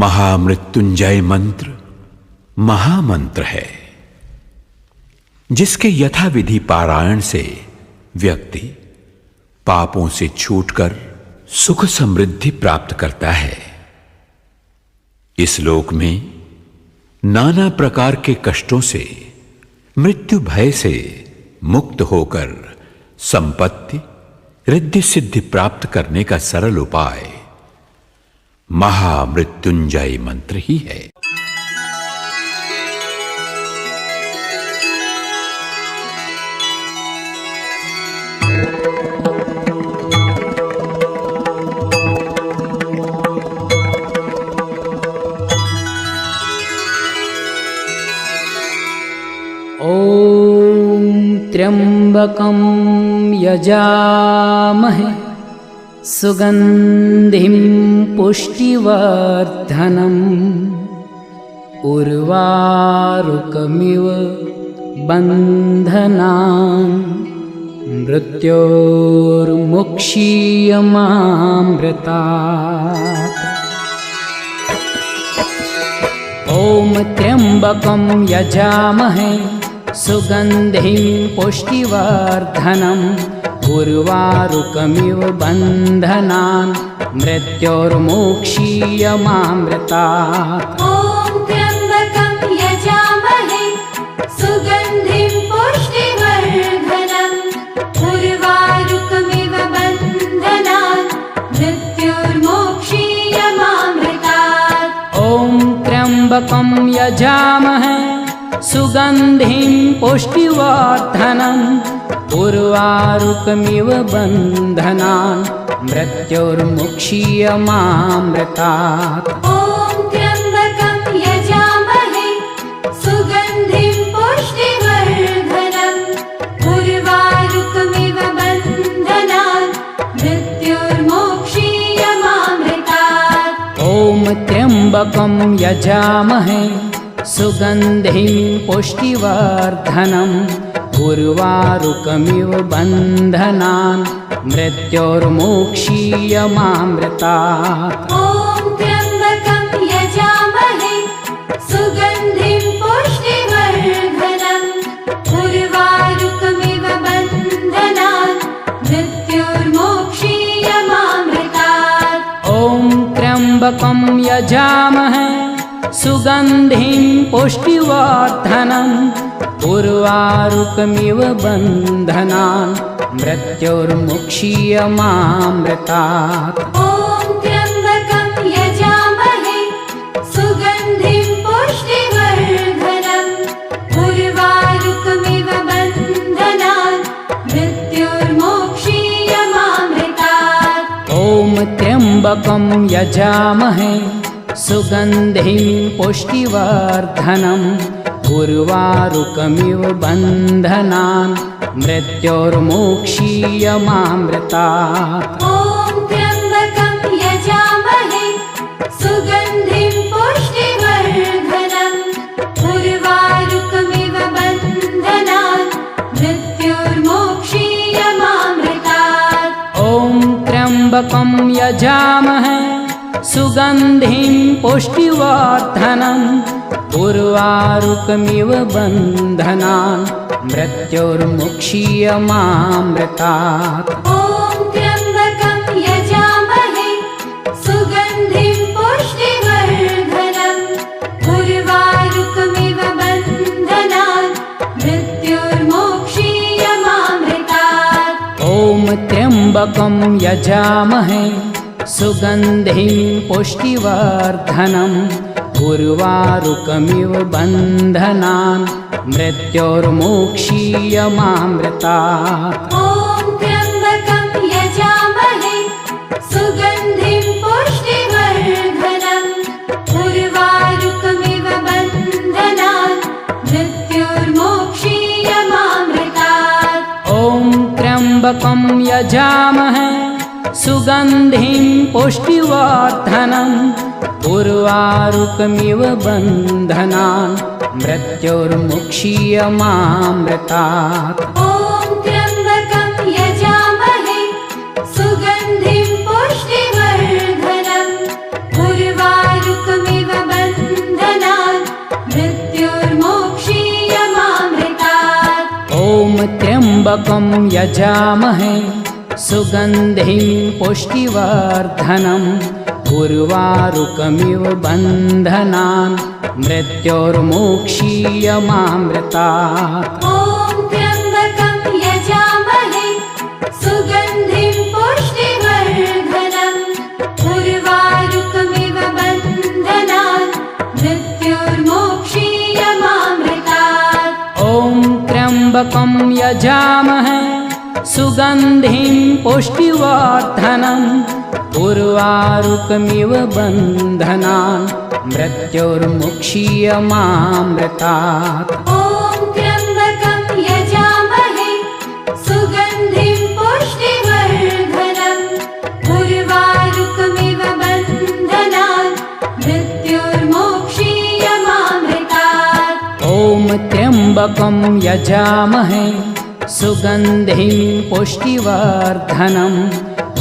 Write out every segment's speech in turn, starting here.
महामृत्युंजय मंत्र महामंत्र है, जिसके यथाविधि पारायण से व्यक्ति पापों से छूटकर सुख समृद्धि प्राप्त करता है। इस लोक में नाना प्रकार के कष्टों से, मृत्यु भय से मुक्त होकर संपत्ति रिद्धि सिद्धि प्राप्त करने का सरल उपाय महामृत्युंजय मंत्र ही है। ॐ त्र्यंबकं यजामहे सुगंधिं पुष्टिवर्धनम् उर्वारुकमिव बन्धनान् मृत्योर्मुक्षीयमामृतात्। ॐ त्र्यंबकं यजामहे सुगंधिं पुष्टिवर्धनम् उर्वारुकमिव बन्धनान् मृत्योर्मुक्षीयमामृतात्। ॐ त्र्यंबकं यजामहे सुगंधिं पुष्टिवर्धनम् उर्वारुकमिव बन्धनान् मृत्योर्मुक्षीयमामृतात्। ॐ त्र्यंबकं यजामहे सुगंधिं पुष्टिवर्धनम् उर्वारुकमिव बन्धनान् मृत्योर्मुक्षीयमामृतात्। ॐ त्र्यंबकं यजामहे सुगंधिं पुष्टिवर्धनम् उर्वारुकमिव बन्धनान् मृत्योर्मुक्षीयमामृतात्। ॐ त्र्यंबकं यजामहे सुगंधिं पुष्टिवर्धनम् उर्वारुकमिव बन्धनान् मृत्योर्मुक्षीयमामृतात्। ॐ त्र्यंबकं यजामहे सुगंधिं पुष्टिवर्धनम् उर्वारुकमिव बन्धनान् मृत्योर्मुक्षीयमामृतात्। ॐ त्र्यंबकं यजामहे सुगंधिं पुष्टिवर्धनम् उर्वारुकमिव बन्धनान् मृत्योर्मुक्षीयमामृतात्। ॐ त्र्यंबकं यजामहे सुगंधिं पुष्टिवर्धनम् उर्वारुकमिव बन्धनान् मृत्योर्मुक्षीयमामृतात्। ॐ त्र्यंबकं यजामहे सुगंधिं पुष्टिवर्धनम् उर्वारुकमिव बन्धनान् मृत्योर्मुक्षीयमामृतात्। ॐ त्र्यंबकं यजामहे सुगंधिं पुष्टिवर्धनम् उर्वारुकमिव बन्धनान् मृत्योर्मुक्षीयमामृतात्। ॐ त्र्यंबकं यजामहे सुगंधिं पुष्टिवर्धनम् उर्वारुकमिव बन्धनान् मृत्योर्मुक्षीयमामृतात्। ॐ त्र्यंबकं यजामहे सुगंधिं पुष्टिवर्धनम् उर्वारुकमिव बन्धनान् मृत्योर्मुक्षीयमामृतात्। ॐ त्र्यंबकं यजामहे सुगंधिं पुष्टिवर्धनम् उर्वारुकमिव बन्धनान् मृत्योर्मुक्षीयमामृतात्। ॐ त्र्यंबकं यजामहे सुगंधिं पुष्टिवर्धनम् उर्वारुकमिव बन्धनान् मृत्योर्मुक्षीयमामृतात्। ॐ त्र्यंबकं यजामहे सुगंधिं पुष्टिवर्धनम् उर्वारुकमिव बन्धनान् मृत्योर्मुक्षीयमामृतात्। ॐ त्र्यंबकं यजामहे सुगंधिं पुष्टिवर्धनम् उर्वारुकमिव त्र्यम्बकं यजामहे सुगन्धिं पुष्टिवर्धनम् उर्वारुकमिव बन्धनान् मृत्योर्मोक्षीयमामृतात्। ॐ त्र्यम्बकं यजामहे सुगन्धिं पुष्टिवर्धनम् उर्वारुकमिव बन्धनान् मृत्योर्मोक्षीयमामृतात्। ॐ त्र्यम्बकं यजामहे सुगन्धिं पुष्टिवर्धनम् उर्वारुकमिव बन्धनान् मृत्योर्मुक्षीयमामृतात्। ॐ त्र्यम्बकं यजामहे सुगन्धिं पुष्टिवर्धनम् उर्वारुकमिव बन्धनान् मृत्योर्मोक्षीयमामृतात्। ॐ त्र्यम्बकं यजामहे सुगन्धिं पुष्टिवर्धनम्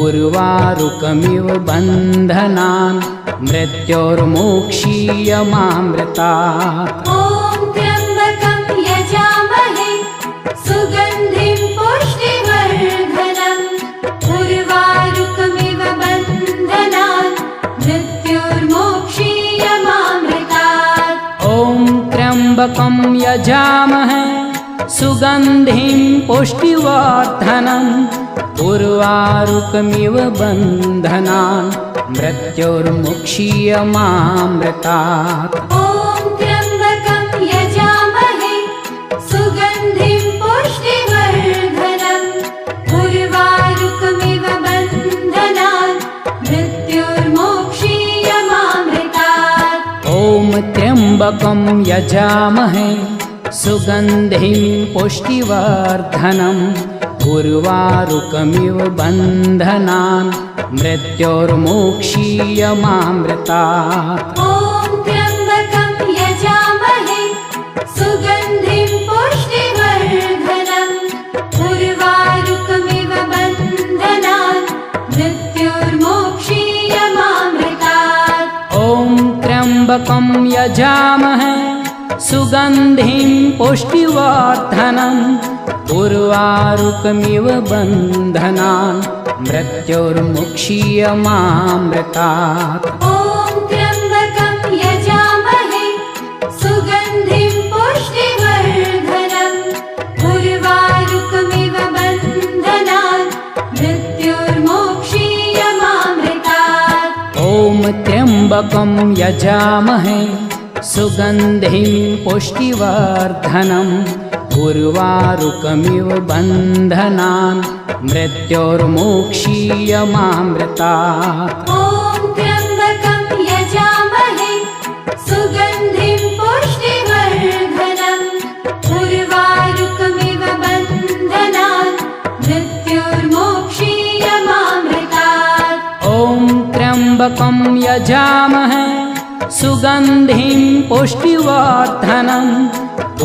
उर्वारुकमिव बन्धनान् मृत्योर्मोक्षीयमामृतात्। ॐ त्र्यम्बकं यजामहे सुगन्धिं पुष्टिवर्धनम् उर्वारुकमिव बन्धनान् मृत्योर्मोक्षीयमामृतात्। ॐ त्र्यम्बकं यजामहे सुगन्धिं पुष्टिवर्धनम् उर्वारुकमिव बन्धनान् मृत्योर्मुक्षीयमामृतात्। ॐ त्र्यम्बकं यजामहे सुगन्धिं पुष्टिवर्धनम् उर्वारुकमिव बन्धनान् मृत्योर्मोक्षीयमामृतात्। ॐ त्र्यम्बकं यजामहे सुगन्धिं पुष्टिवर्धनम् उर्वारुकमिव बन्धनान् मृत्योर्मोक्षीयमामृतात्। ॐ त्र्यम्बकं यजामहे सुगन्धिं पुष्टिवर्धनम् उर्वारुकमिव बन्धनान् मृत्योर्मोक्षीयमामृतात्। ॐ त्र्यम्बकं यजामहे सुगन्धिं पुष्टिवर्धनम् उर्वारुकमिव बन्धनान् मृत्योर्मुक्षीयमामृतात्। ॐ त्र्यम्बकं यजामहे सुगन्धिं पुष्टिवर्धनम् उर्वारुकमिव बन्धनान् मृत्योर्मोक्षीयमामृतात्। ॐ त्र्यम्बकं यजामहे सुगन्धिं पुष्टिवर्धनम् उर्वारुकमिव बन्धनान् मृत्योर्मोक्षीयमामृतात्। ॐ त्र्यम्बकं यजामहे सुगन्धिं पुष्टिवर्धनम् उर्वारुकमिव बन्धनान् मृत्योर्मोक्षीयमामृतात्। ॐ त्र्यम्बकं यजामहे सुगन्धिं पुष्टिवर्धनम्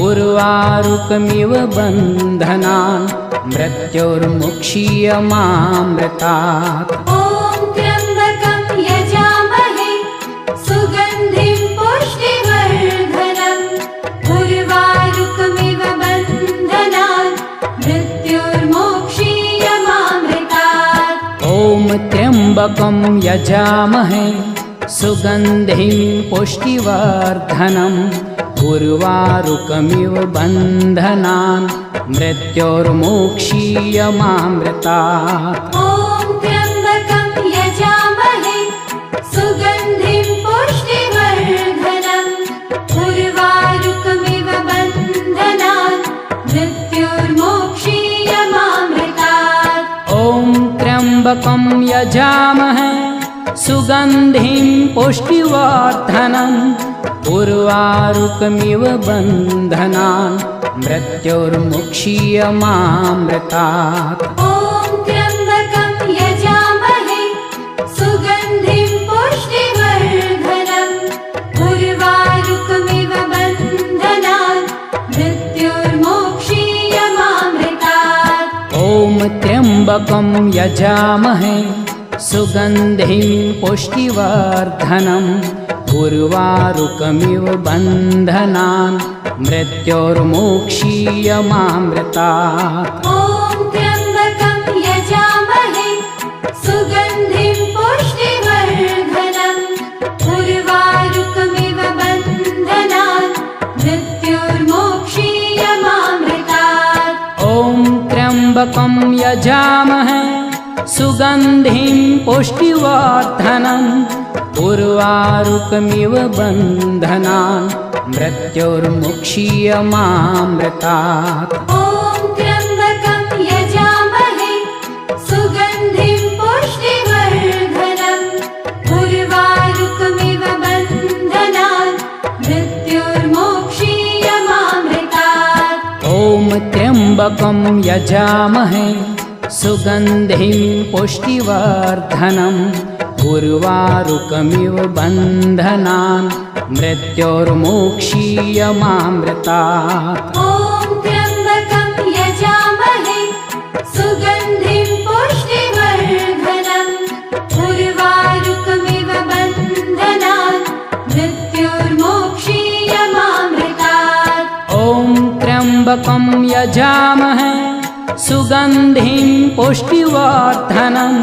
उर्वारुकमिव बन्धनान् मृत्योर्मुक्षीयमामृतात्। ॐ त्र्यम्बकं यजामहे सुगन्धिं पुष्टिवर्धनम् उर्वारुकमिव बन्धनान् मृत्योर्मोक्षीयमामृतात्। ॐ त्र्यम्बकं यजामहे सुगन्धिं पुष्टिवर्धनम् उर्वारुकमिव बन्धनान् मृत्योर्मोक्षीयमामृतात्। ॐ त्र्यम्बकं यजामहे सुगन्धिं पुष्टिवर्धनम् उर्वारुकमिव बन्धनान् मृत्योर्मोक्षीयमामृतात्। ॐ त्र्यम्बकं यजामहे सुगन्धिं पुष्टिवर्धनम् उर्वारुकमिव बन्धनान् मृत्योर्मुक्षीयमामृतात्। ॐ त्र्यम्बकं यजामहे सुगन्धिं पुष्टिवर्धनम् उर्वारुकमिव बन्धनान् मृत्योर्मोक्षीयमामृतात्। ॐ त्र्यम्बकं यजामहे सुगन्धिं पुष्टिवर्धनम् उर्वारुकमिव बन्धनान् मृत्योर्मोक्षीयमामृतात्। ॐ सुगन्धिं पुष्टिवर्धनम् उर्वारुकमिव बन्धनान् मृत्युर्मोक्षीयमामृतात् ॐ त्र्यम्बकं यजामहे सुगन्धिं पुष्टिवर्धनम् उर्वारुकमिव बन्धनान् मृत्युर्मुक्षीयमामृतात् ॐ त्र्यम्बकं यजामहे सुगन्धिं पुष्टिवर्धनम् उर्वारुकमिव बन्धनान् मृत्युर्मोक्षीयमामृतात् ॐ त्र्यम्बकं यजामहे सुगन्धिं पुष्टिवर्धनम् उर्वारुकमिव बन्धनान् मृत्युर्मोक्षीयमामृतात् ॐ त्र्यम्बकं यजामहे सुगन्धिं पुष्टिवर्धनम् उर्वारुकमिव बन्धनान् मृत्युर्मोक्षीयमामृतात् ॐ त्र्यम्बकं यजामहे सुगन्धिं पुष्टिवर्धनम्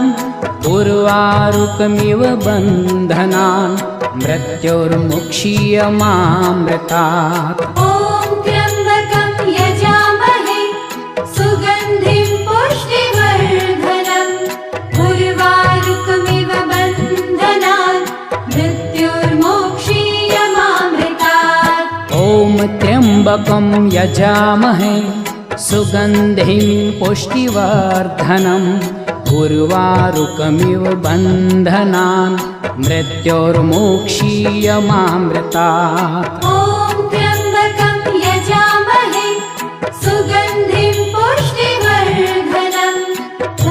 उर्वारुकमिव बन्धनान् मृत्युर्मुक्षीयमामृतात् ॐ त्र्यम्बकं यजामहे सुगन्धिं पुष्टिवर्धनम् उर्वारुकमिव बन्धनान् मृत्युर्मोक्षीयमामृतात् ॐ त्र्यम्बकं यजामहे सुगन्धिं पुष्टिवर्धनम् उर्वारुकमिव बन्धनान् मृत्युर्मोक्षीयमामृतात् ॐ त्र्यम्बकं यजामहे सुगन्धिं पुष्टिवर्धनम्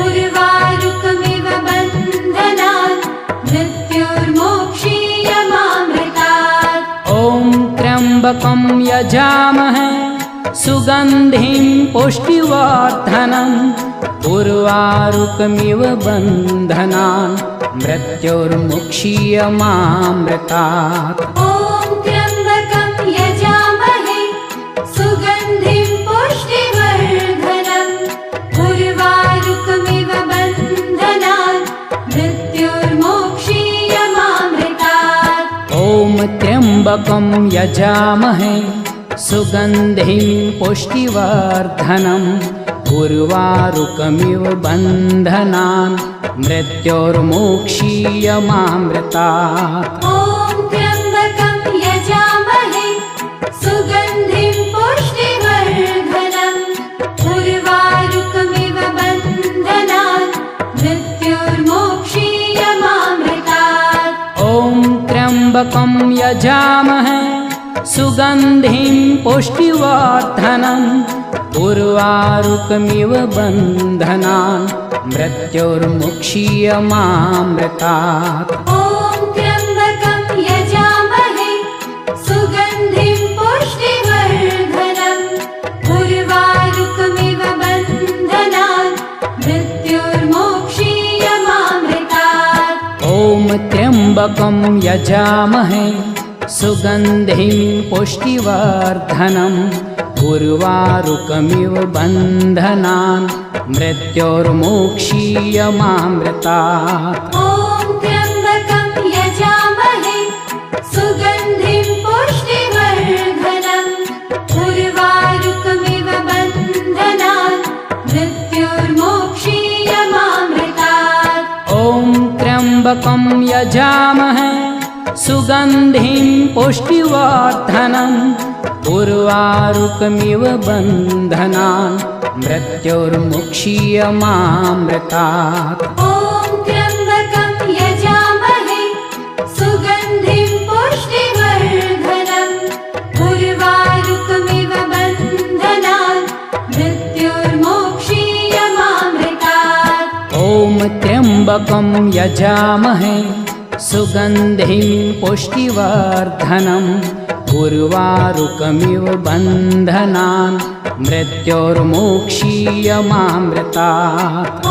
उर्वारुकमिव बन्धनान् मृत्युर्मोक्षीयमामृतात् ॐ त्र्यम्बकं यजामहे सुगन्धिं पुष्टिवर्धनम् उर्वारुकमिव बन्धनान् मृत्युर्मुक्षीयमामृतात् ॐ त्र्यम्बकं यजामहे सुगन्धिं पुष्टिवर्धनम् उर्वारुकमिव बन्धनान् मृत्युर्मोक्षीयमामृतात् ॐ त्र्यम्बकं यजामहे सुगन्धिं पुष्टिवर्धनम् उर्वारुकमिव बन्धनान् मृत्युर्मोक्षीयमामृतात् ॐ त्र्यम्बकं यजामहे सुगन्धिं पुष्टिवर्धनम् उर्वारुकमिव बन्धनान् मृत्युर्मोक्षीयमामृतात् ॐ त्र्यम्बकं यजामहे सुगन्धिं पुष्टिवर्धनम् उर्वारुकमिव बन्धनान् मृत्युर्मुक्षीयमामृतात् ॐ त्र्यम्बकं यजामहे सुगन्धिं पुष्टिवर्धनम् उर्वारुकमिव बन्धनान् मृत्युर्मोक्षीयमामृतात् ॐ त्र्यम्बकं यजामहे सुगन्धिं पुष्टिवर्धनम् उर्वारुकमिव बन्धनान् मृत्युर्मोक्षीयमामृतात् ॐ त्र्यम्बकं यजामहे सुगन्धिं पुष्टिवर्धनम् उर्वारुकमिव बन्धनान् मृत्युर्मोक्षीयमामृतात् ॐ त्र्यम्बकं यजामहे सुगन्धिं पुष्टिवर्धनम् उर्वारुकमिव बन्धनान् मृत्युर्मुक्षीयमामृतात् ॐ त्र्यम्बकं यजामहे सुगन्धिं पुष्टिवर्धनम् उर्वारुकमिव बन्धनान् मृत्युर्मोक्षीयमामृतात् ॐ त्र्यम्बकं यजामहे सुगन्धिं पुष्टिवर्धनम् उर्वारुकमिव बन्धनान् मृत्युर्मोक्षीयमामृतात्